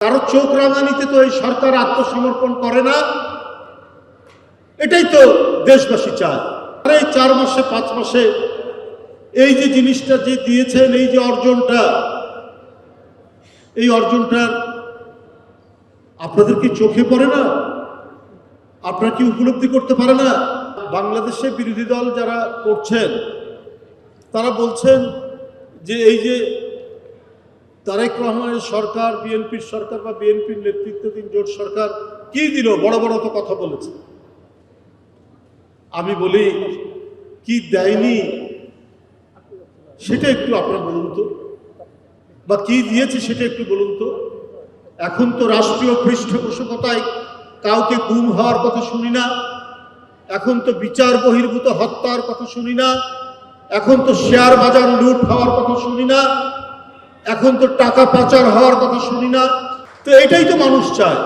কারো চোখ রাঙানিতে তো এই সরকার আত্মসমর্পণ করে না। এটাই তো দেশবাসী চায়। আর এই 4 মাসে 5 মাসে এই যে জিনিসটা যে দিয়েছেন, এই যে অর্জনটা, এই অর্জনটার আপনাদের কি চোখে পড়ে না? আপনারা কি উপলব্ধি করতে পারে না? বাংলাদেশে বিরোধী দল যারা করছেন তারা বলছেন যে এই যে তারেক রহমানের সরকার, বিএনপির সরকার বা বিএনপির নেতৃত্বাধীন জোট সরকার কি দিল, বড় বড় তো কথা বলেছে। আমি বলি কি দেয়নি সেটা একটু আপনারা বলুন তো, বা কি দিয়েছে সেটা একটু বলুন তো। এখন তো রাষ্ট্রীয় পৃষ্ঠপোষকতায় কাউকে গুম হওয়ার কথা শুনি না, এখন তো বিচার বহির্ভূত হত্যার কথা শুনি না, এখন তো শেয়ার বাজার লুট হওয়ার কথা শুনি না, এখন তো টাকা পাচার হওয়ার কথা শুনি না। তো এটাই তো মানুষ চায়।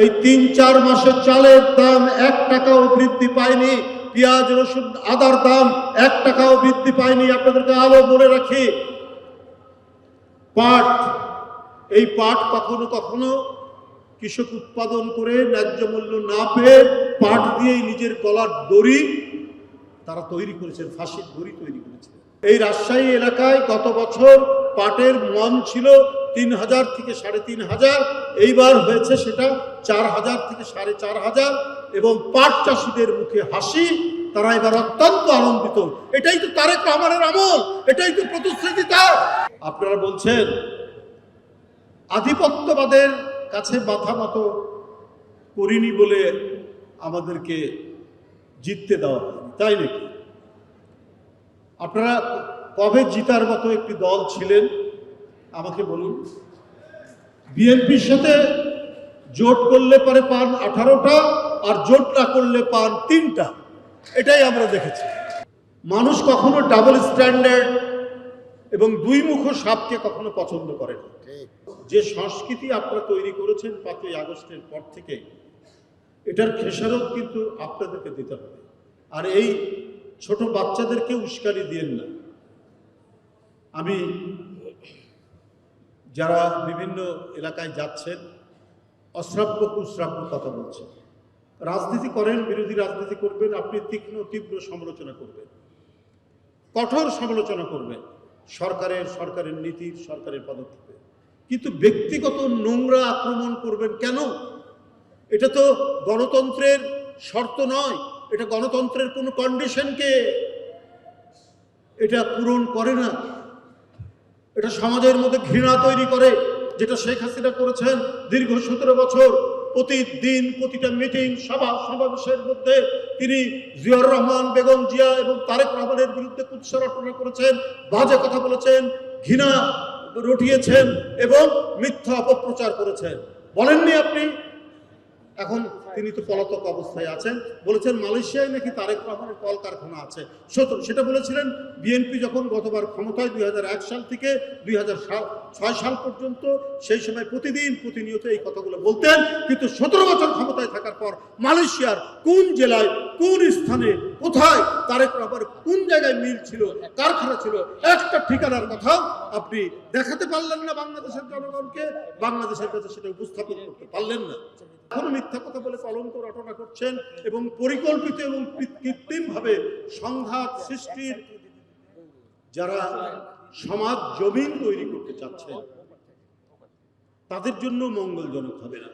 এই 3-4 মাসে চালের দাম 1 টাকাও বৃদ্ধি পায়নি, পেঁয়াজ রসুন আদার দাম 1 টাকাও বৃদ্ধি পায়নি। আপনাদেরকে আলো বলে রাখি, পাট, এই পাট কখনো কখনো কৃষক উৎপাদন করে ন্যায্য মূল্য না পেয়ে পাট দিয়েই নিজের গলার দড়ি তারা তৈরি করেছেন, ফাঁসির দড়ি তৈরি করেছেন। এই রাজশাহী এলাকায় গত বছর পাটের মন ছিল 3000 থেকে 3500, এইবার হয়েছে সেটা 4000 থেকে 4500, এবং পাট চাষিদের মুখে হাসি, তারা এবার অত্যন্ত আনন্দিত। এটাই তো তারেক রহমানের আমল, এটাই তো প্রতিশ্রুতি তার। আপনারা বলছেন আধিপত্যবাদের কাছে মাথা নত করিনি বলে আমাদেরকে জিততে দেওয়া হয়নি, তাই নাকি? আপনারা কবে জিতার মতো একটি দল ছিলেন আমাকে বলুন। বিএনপির সাথে জোট করলে পরে পান 18টা, আর জোট না করলে পান 3টা। এটাই আমরা দেখেছি। মানুষ কখনো ডাবল স্ট্যান্ডার্ড এবং দুই মুখ সাপকে কখনো পছন্দ করে না। যে সংস্কৃতি আপনারা তৈরি করেছেন 5ই আগস্টের পর থেকে, এটার খেসারত কিন্তু আপনাদেরকে দিতে হবে। আর এই ছোট বাচ্চাদেরকে উস্কানি দিয়েন না। আমি যারা বিভিন্ন এলাকায় যাচ্ছেন অশ্রাব্য কুশ্রাব্য কথা বলছেন, রাজনীতি করেন, বিরোধী রাজনীতি করবেন, আপনি তীক্ষ্ণ তীব্র সমালোচনা করবেন, কঠোর সমালোচনা করবেন সরকারের নীতির, সরকারের পদক্ষেপে, কিন্তু ব্যক্তিগত নোংরা আক্রমণ করবেন কেন? এটা তো গণতন্ত্রের শর্ত নয়, এটা গণতন্ত্রের কোনো কন্ডিশনকে এটা পূরণ করে না। এটা সমাজের মধ্যে ঘৃণা তৈরি করে, যেটা শেখ হাসিনা করেছেন দীর্ঘ 17 বছর। প্রতিদিন প্রতিটা মিটিং সমাবেশের মধ্যে তিনি জিয়াউর রহমান, বেগম জিয়া এবং তারেক রহমানের বিরুদ্ধে কুৎসা রটনা করেছেন, বাজে কথা বলেছেন, ঘৃণা রটিয়েছেন এবং মিথ্যা অপপ্রচার করেছেন। বলেননি আপনি? এখন তিনি তো পলাতক অবস্থায় আছেন। বলেছেন মালয়েশিয়ায় নাকি তারেক রহমানের কলকারখানা আছে, সেটা বলেছিলেন বিএনপি যখন গতবার ক্ষমতায় 2001 সাল থেকে 2006 সাল পর্যন্ত। সেই সময় প্রতিনিয়ত এই কথাগুলো বলতেন, কিন্তু 17 বছর ক্ষমতায় থাকার পর মালয়েশিয়ার কোন জেলায়, কোন স্থানে, কোথায় তারেক রহমানের কোন জায়গায় মিল ছিল, কারখানা ছিল, একটা ঠিকানার কথা আপনি দেখাতে পারলেন না বাংলাদেশের জনগণকে, বাংলাদেশের কাছে সেটা উপস্থাপন করতে পারলেন না। এখন মিথ্যা কথা বলে কলঙ্ক রটনা করছেন এবং পরিকল্পিত এবং কৃত্রিমভাবে সংঘাত সৃষ্টির যারা সমাজ জমিন তৈরি করতে চাচ্ছেন তাদের জন্য মঙ্গলজনক হবে না।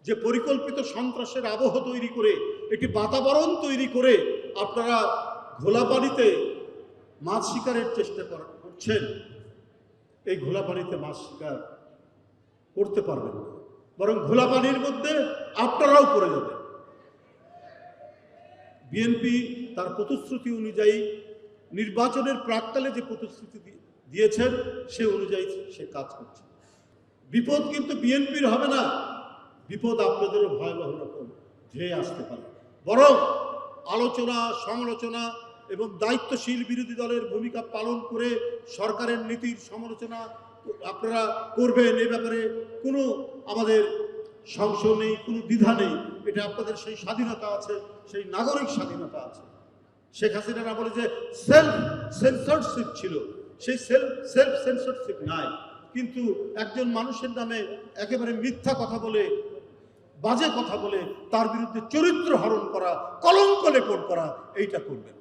যে পরিকল্পিত সন্ত্রাসের আবহ তৈরি করে, একটি বাতাবরণ তৈরি করে আপনারা ঘোলা পানিতে মাছ শিকারের চেষ্টা করছেন, এই ঘোলা পানিতে মাছ শিকার করতে পারবেন না, বরং ঘোলা পানির মধ্যে আপনারাও পড়ে যাবেন। বিএনপি তার প্রতিশ্রুতি অনুযায়ী নির্বাচনের প্রাক্কালে যে প্রতিশ্রুতি দিয়েছেন সে অনুযায়ী সে কাজ করছে। বিপদ কিন্তু বিএনপির হবে না, বিপদ আপনাদেরও ভয়াবহ রকম ধেয়ে আসতে পারে। বরং আলোচনা, সমালোচনা এবং দায়িত্বশীল বিরোধী দলের ভূমিকা পালন করে সরকারের নীতির সমালোচনা আপনারা করবেন, এ ব্যাপারে কোনো আমাদের সংশয় নেই, কোনো দ্বিধা নেই। এটা আপনাদের সেই স্বাধীনতা আছে, সেই নাগরিক স্বাধীনতা আছে। শেখ হাসিনার আমলে যে সেলফ সেন্সরশিপ ছিল, সেই সেলফ সেন্সরশিপ নাই। কিন্তু একজন মানুষের নামে একেবারে মিথ্যা কথা বলে, বাজে কথা বলে তার বিরুদ্ধে চরিত্র হরণ করা, কলঙ্ক লেপন করা, এইটা করবেন।